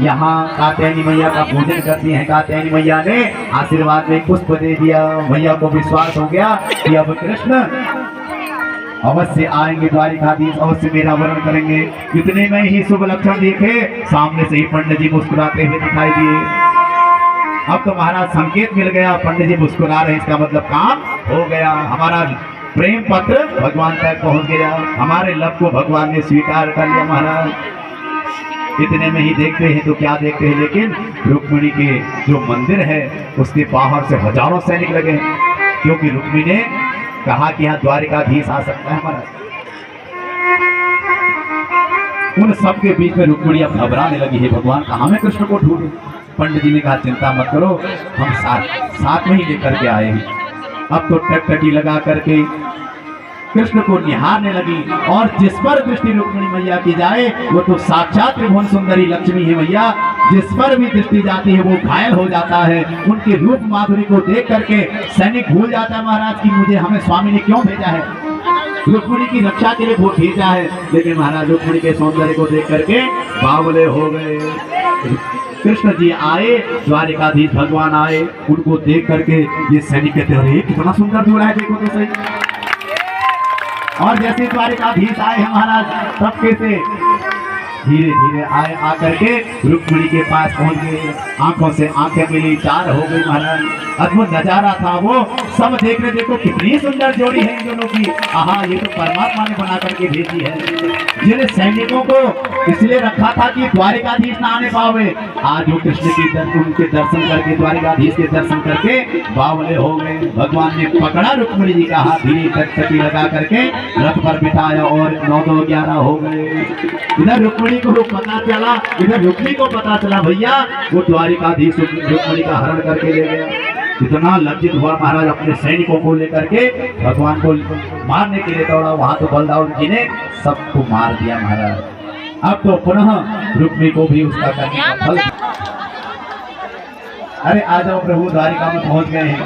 यहाँ कात्यायनी मैया का पूजन करती हैं। कात्यायनी मैया ने आशीर्वाद में पुष्प दे दिया। मैया को विश्वास हो गया कि अब कृष्ण अवश्य आएंगे, द्वारिकाधीश अवश्य मेरा वर्ण करेंगे। इतने में ही शुभ लक्षण देखे, सामने से ही पंडित जी मुस्कुराते हुए दिखाई दिए। अब तो महाराज संकेत मिल गया, पंडित जी मुस्कुरा रहे, इसका मतलब काम हो गया। हमारा प्रेम पत्र भगवान तक पहुंच गया, हमारे लव को भगवान ने स्वीकार कर लिया। महाराज इतने में ही देखते हैं तो क्या देखते हैं, लेकिन रुक्मिणी के जो मंदिर है उसके बाहर से हजारों सैनिक लगे हैं, क्योंकि रुक्मिणी ने कहा कि यहाँ द्वारिकाधीश आ सकता है। महाराज उन सबके बीच में रुक्मिणी अब घबराने लगी है, भगवान कहाँ में कृष्ण को ढूंढूं। पंडित जी ने कहा चिंता मत करो, हम साथ में ही लेकर के आए हैं। अब तो टकटकी लगा करके कृष्ण को निहारने लगी, और जिस पर दृष्टि रुक्मिणी मैया की जाए वो तो साक्षात त्रिभुवन सुंदरी लक्ष्मी है। मैया जिस पर भी दृष्टि जाती है वो घायल हो जाता है। उनके रूप माधुरी को देख करके सैनिक भूल जाता है महाराज की मुझे हमें स्वामी ने क्यों भेजा है, रुक्मिणी की रक्षा के लिए वो भेजा है। लेकिन महाराज रुक्मिणी के सौंदर्य को देख करके बावले हो गए। कृष्ण जी आए, द्वारिकाधीश भगवान आए, उनको देख करके ये सैनिक कहते हैं कितना सुंदर जोड़ा है, देखो तो सही। और जैसे द्वारिकाधीश आए हैं महाराज सबके से धीरे धीरे आए, आकर के रुक्मिणी के पास पहुंच गए। आंखों से आंखें मिली, चार हो गई महाराज। अद्भुत नजारा था वो, सब देख रहे, देखो कितनी सुंदर जोड़ी है इन दोनों की। आहा, ये तो परमात्मा ने बना करके भेजी है। जिन सैनिकों को इसलिए रखा था कि द्वारिकाधीश ना आने पावे, आज वो कृष्ण की उनके दर्शन करके, द्वारिकाधीश के दर्शन करके बावले हो गए। भगवान ने पकड़ा रुक्मिणी जी का हाथ, धीरे टकटकी लगा करके रथ पर बिठाया, और 9 2 11 हो गए। इधर रुक्मिणी को पता चला, इधर रुक्मिणी को पता चला भैया वो द्वारिकाधीश रुक्मिणी का हरण करके ले गया। इतना लज्जित हुआ महाराज, अपने सैनिकों को लेकर के भगवान को मारने के लिए दौड़ा। वहां तो बलदाऊन जी ने सबको मार दिया महाराज। अब तो पुनः रुक्मिणी को भी उसका करने का फल। अरे आ जाओ प्रभु, द्वारिका में पहुंच गए हैं।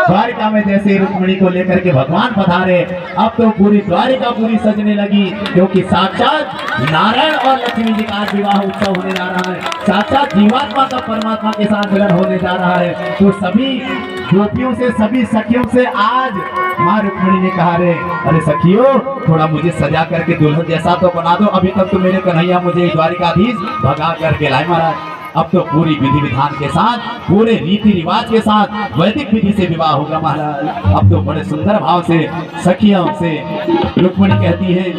द्वारिका में जैसे रुक्मिणी को लेकर के भगवान पधारे, अब तो पूरी द्वारिका पूरी सजने लगी, क्योंकि साक्षात नारायण और लक्ष्मी जी का विवाह उत्सव होने जा रहा है। साक्षात जीवात्मा का परमात्मा के साथ मिलन होने जा रहा है। तो सभी गोपियों से, सभी सखियों से आज माँ रुक्मिणी ने कहा, अरे सखियों थोड़ा मुझे सजा करके दुल्हन जैसा तो बना दो। अभी तक तो मेरे कन्हैया मुझे द्वारिकाधीश भगा करके लाए महाराज। अब तो पूरी विधि विधान के साथ, पूरे रीति रिवाज के साथ वैदिक विधि से विवाह होगा महाराज। अब तो बड़े सुंदर भाव से सखियों से रुक्मिणी कहती है,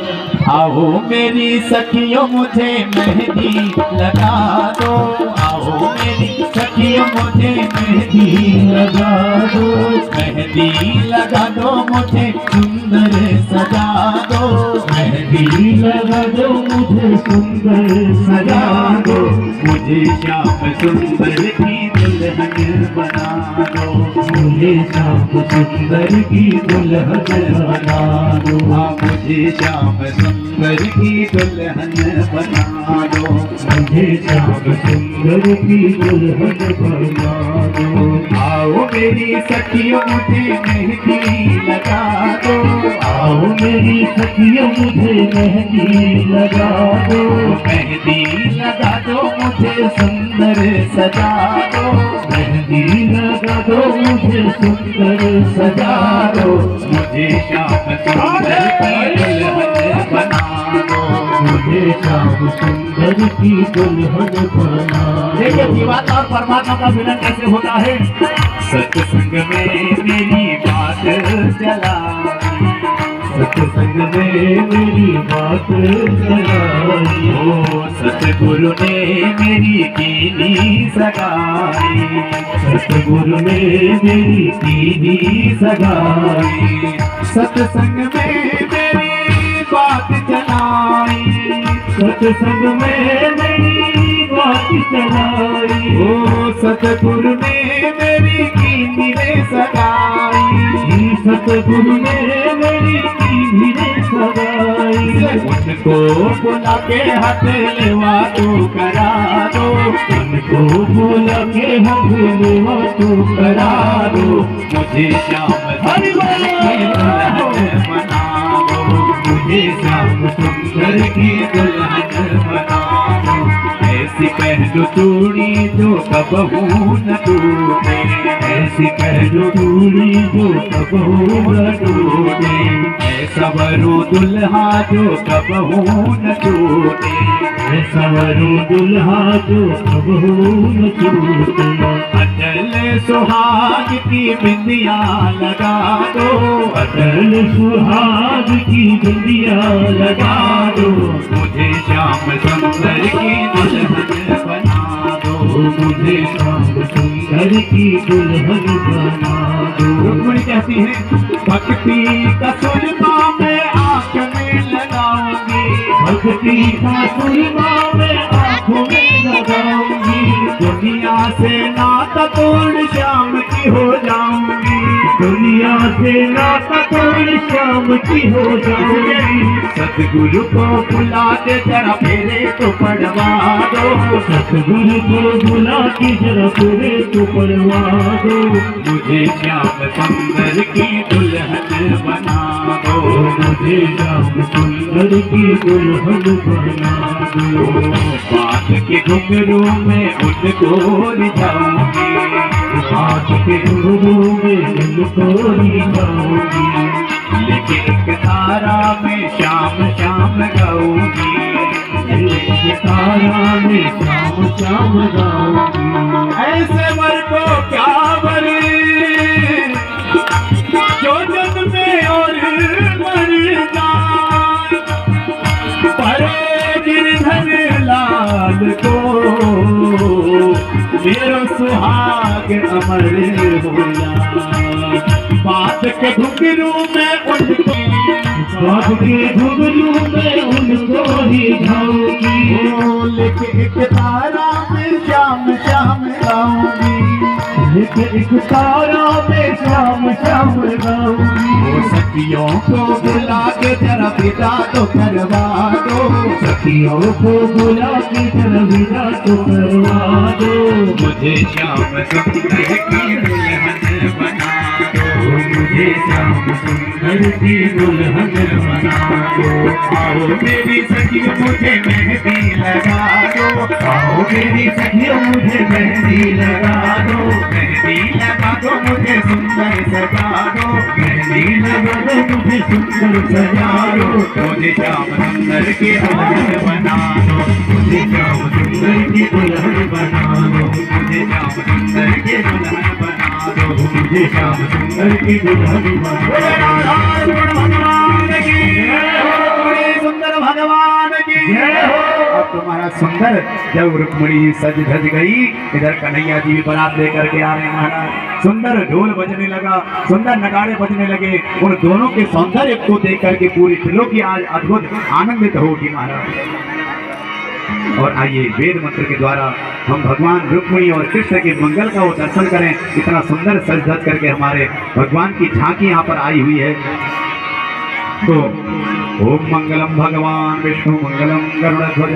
आओ मेरी सखियों मुझे मेहंदी लगा दो, आओ मेरी सखियों मुझे मेहंदी लगा दो, मेहंदी लगा दो मुझे सुंदर सजा दो, मेहंदी लगा दो मुझे सुंदर सजा दो, मुझे श्याम सुंदर की दुल्हन बना दो, मुझे श्याम सुंदर की दुल्हन बना दो, मुझे श्याम सुंदर की दुल्हन बना दो, मुझे श्याम सुंदर की दुल्हन बना दो। आओ मेरी सखियों मुझे मेहंदी लगा दो, आओ मेरी सखियों मुझे मेहंदी लगा दो, मेहंदी लगा दो मुझे सुंदर सजा दो, मेहंदी लगा दो मुझे सुंदर सजा दो, मुझे श्याम सुंदर की दुल्हन बना दो, मुझे श्याम सुंदर की दुल्हन बना दो। देखिए जीवात्मा और परमात्मा का मिलन कैसे होता है। सत्संग में मेरी बात चलाई, सत्संग में मेरी बात चलाई, ओ सतगुरु ने मेरी कीनी सगाई, सतगुरु ने मेरी कीनी सगाई, सत्संग में मेरी बात चलाई, सत्संग में मेरी बात चलाई, ओ सतगुरु ने मेरी कीनी सगाई, सतगुरु ने मेरी कीनी सगाई, उनको बुला के हाथ लेवा तू करा दो, उनको बुला के हाथ लेवा तू करा दो, मुझे श्याम सुंदर की दुल्हन बना दो, मुझे श्याम सुंदर की दुल्हन बना दो, ऐसी पहलू चूड़ी जो कबहू न टूटे, ऐसी पहलू चूड़ी जो कबहू न टूटे, सवरू दुल्हा जो कबहू न टूटे, सवरू दुल्हा जो कबहू न टूटे। अटल सुहाग की बिंदिया लगा दो, अटल सुहाग की बिंदिया लगा दो, मुझे श्याम सुंदर की दुल्हन बना दो, मुझे श्याम सुंदर की दुल्हन बना दो। रुक्मिणी कहती है भक्ति का सुरमा मैं आंख में लगाऊंगी, भक्ति का सुरमा मैं आंखों में लगाऊंगी, दुनिया से नाता तोड़ श्याम की हो जाऊंगी, दुनिया से नाता तोड़ श्याम की हो जाऊंगी। सतगुरु को बुला के जरा फेरे तो पड़वा दो, सतगुरु को बुला के जरा फेरे तो पड़वा दो, मुझे श्याम सुंदर की दुल्हन बना दो, मुझे श्याम सुंदर की दुल्हन बना दो। बात के घुंघरू में उनको रिझाऊंगी, हाथ के घुंघरू में उनको रिझाऊंगी, लेकिन एक तारा में श्याम श्याम गाऊंगी, एक तारा में श्याम श्याम गाऊंगी। ऐसे वर को क्या वर जो जग में और मर जाए, परे गिरधर लाल को मेरो सुहाग अमर हो जाए, बात के घुंघरू में उनको, बात के घुंघरू में उनको रिझाऊंगी, लेके एक तारा में श्याम श्याम गाऊंगी, एक तारा में श्याम श्याम गाऊंगी। वो सखियों को बुला के जरा विदा तो करवा दो, सखियों को बुला के जरा विदा तो करवा दो, मुझे श्याम सुंदर की दुल्हन बना दो, मुझे श्याम सुंदर की दुल्हन बना दो। आओ मेरी सखियों मुझे मेहंदी लगा दो, आओ मेरी सखियों मुझे मेहंदी लगा दो, मेहंदी लगा दो मुझे सुंदर सजा दो, मेहंदी लगा दो मुझे सुंदर सजा दो, मुझे श्याम सुंदर की दुल्हन बना दो, मुझे श्याम सुंदर की दुल्हन बना दो, मुझे श्याम सुंदर की दुल्हन बना दो, मुझे श्याम सुंदर की दुल्हन बना दो। भगवान की सुंदर भगवान की अब तुम्हारा सुंदर जब रुक्मिणी सज धज गई, इधर कन्हैया जी भी बारात लेकर के आ रहे हैं महाराज, सुंदर ढोल बजने लगा, सुंदर नगाड़े बजने लगे, उन दोनों के सौंदर्य को देख करके पूरी त्रिलोकी आज अद्भुत आनंदित होगी महाराज। और आइए वेद मंत्र के द्वारा हम भगवान रुक्मिणी और कृष्ण के मंगल का वो दर्शन करें। इतना सुंदर सज धज करके हमारे भगवान की झांकी यहाँ पर आई हुई है। तो ओम मंगलम भगवान विष्णु मंगलम गरुड़ध्वज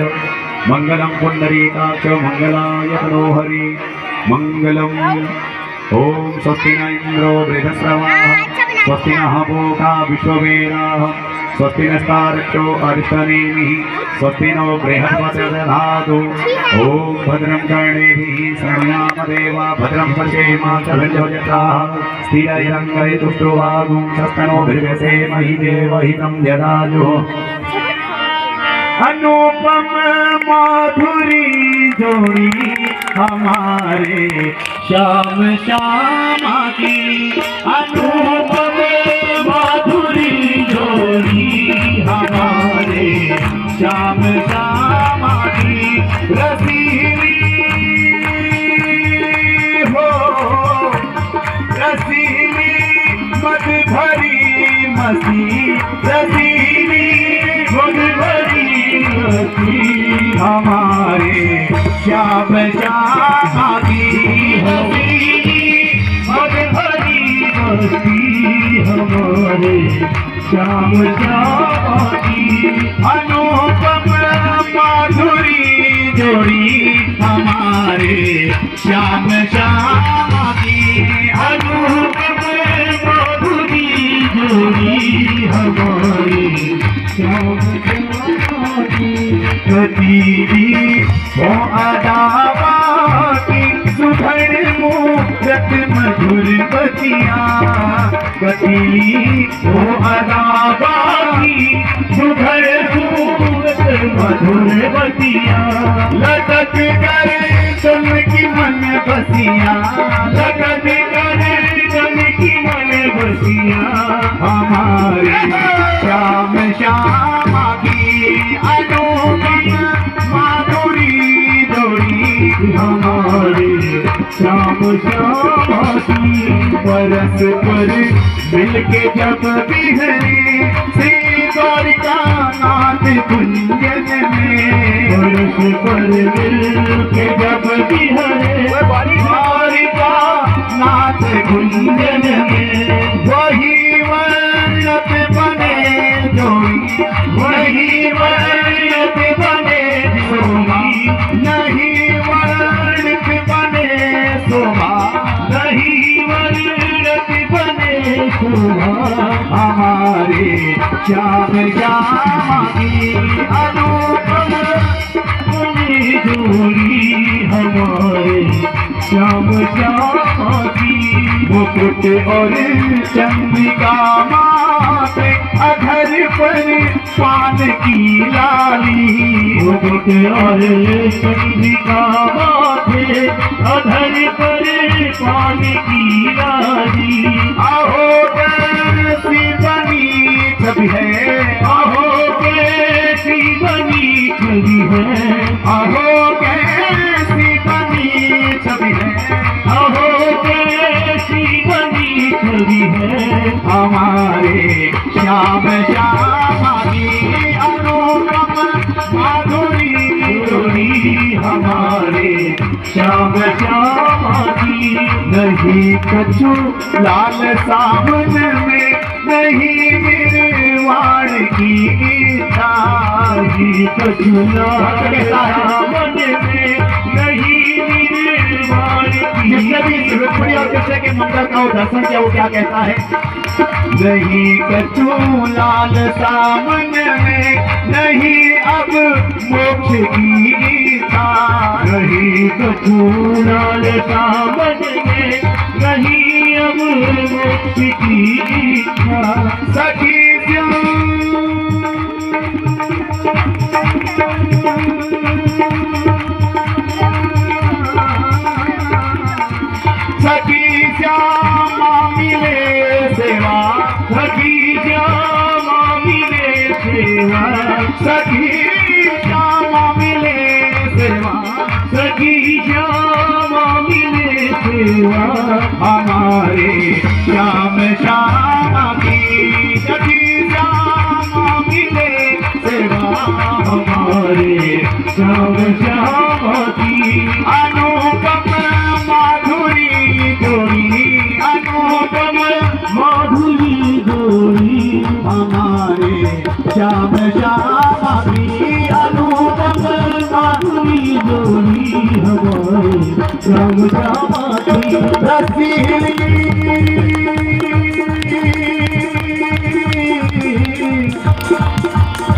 मंगलम पुंडरीकाक्ष मंगलाय तनोहरि मंगलम। ओम स्वस्ति न इंद्रो वृद्धश्रवाः स्वस्ति नः पूषा विश्ववेदाः स्वस्ति नस्तारक्षो अरिष्टनेमिः स्वस्ति नो बृहस्पतिर्दधातु। ओम भद्रं कर्णेभिः शृणुयाम देवा भद्रं पश्येमाक्षभिर्यजत्राः स्थिरैरङ्गैतुष्टुवागुंसस्तनोभिर्व्यसेमहि देवहितं यदायुः। अनुपम माधुरी जोड़ी हमारे श्याम श्यामा की, अनुपम माधुरी जोड़ी हमारे श्याम श्यामा की, रसीली हो रसीली मद भरी मसी, रसीली मद भरी हमारे श्याम श्यामा की, मद भरी मस्ती हमारे श्याम श्यामा की, अनुपम माधुरी जोड़ी हमारे श्याम श्यामा की, अनुपम माधुरी जोड़ी हमारे श्याम श्यामा की, गतीली वो अदावा की सुधर मूरत मधुर बतिया, गतीली वो अदावा की सुधर मूरत मधुर बतिया, लटक कर तुम की मन बसिया, लटक कर तुम की मन बसिया, हमारे श्याम श्यामा की अनुपम माधुरी डोरी, हमारे श्याम श्यामा की परस पर मिलके जब बिहरे श्री द्वारिका नाथ कुंजन में, परस पर मिलके जब बिहरे द्वारिका नाथ कुंजन में, वही वर्णत बने जोड़ी, वही वर्णत बने जोड़ी, नहीं वर्णत बने शोभा, नहीं वर्णत बने शोभा, हमारे श्याम श्यामा की अनुपम जोड़ी, हमारे श्याम श्यामा की मुकुट और चंद्रिका माथे अधर पर पान की लाली, मुकुट और चंद्रिका माथे अधर पर पान की लाली, आहो कैसी बनी छवि है, आहो कैसी बनी छवि है, आहो कैसी बनी छवि है, आहो कैसी बनी छवि है, हमारे श्याम श्यामा की अनुपम माधुरी डोरी, हमारे श्याम श्यामा की, नहीं कछु लाल सावन में, नहीं निर्वाण की इच्छा, नहीं कछु लाल सावन में, नहीं निर्वाण की, जिसने भी रुक्मिणी और कृष्ण के मंदिर का दर्शन किया वो क्या कहता है, नहीं कछु लाल सावन में, नहीं अब मोक्ष की इच्छा, नहीं कछु लाल सावन में, नहीं अब मोक्ष की इच्छा, सखी सखी श्यामा मिले सेवा, सखी श्यामा मिले सेवा, सखी श्यामा मिले सेवा, सखी श्यामा मिले सेवा, हमारे श्याम श्यामा की सखी श्यामा मिले सेवा, हमारे श्याम श्यामा की अनुपम माधुरी डोरी, अनुपम माधुरी डोरी, हमारे श्याम श्यामा की अनुपम माधुरी डोरी, हमारे श्याम श्यामा की रसीली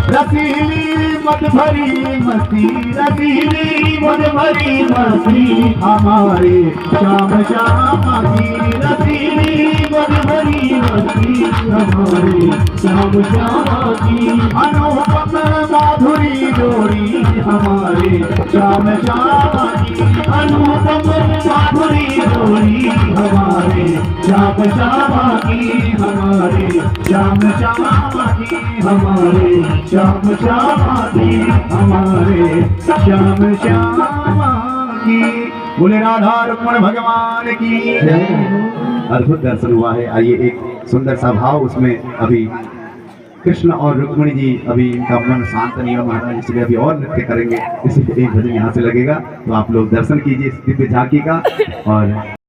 रसीली मत भरी मस्ती, रसीली मत भरी मस्ती, हमारे श्याम श्यामा की रसीली मत भरी मस्ती, हमारे श्याम श्यामा की अनुपम माधुरी डोरी, हमारे श्याम श्यामा की अनुपम माधुरी डोरी, हमारे श्याम श्यामा की, हमारे श्याम श्यामा की, हमारे श्याम श्यामा की, हमारे श्याम श्यामा की। बोले राधा रमण भगवान की अद्भुत दर्शन हुआ है। आइए एक सुंदर सा भाव उसमें अभी कृष्ण और रुक्मिणी जी अभी इनका मन शांत नहीं हुआ महाराज, इसलिए अभी और नृत्य करेंगे। इसलिए एक भजन यहाँ से लगेगा तो आप लोग दर्शन कीजिए इस दिव्य झांकी का। और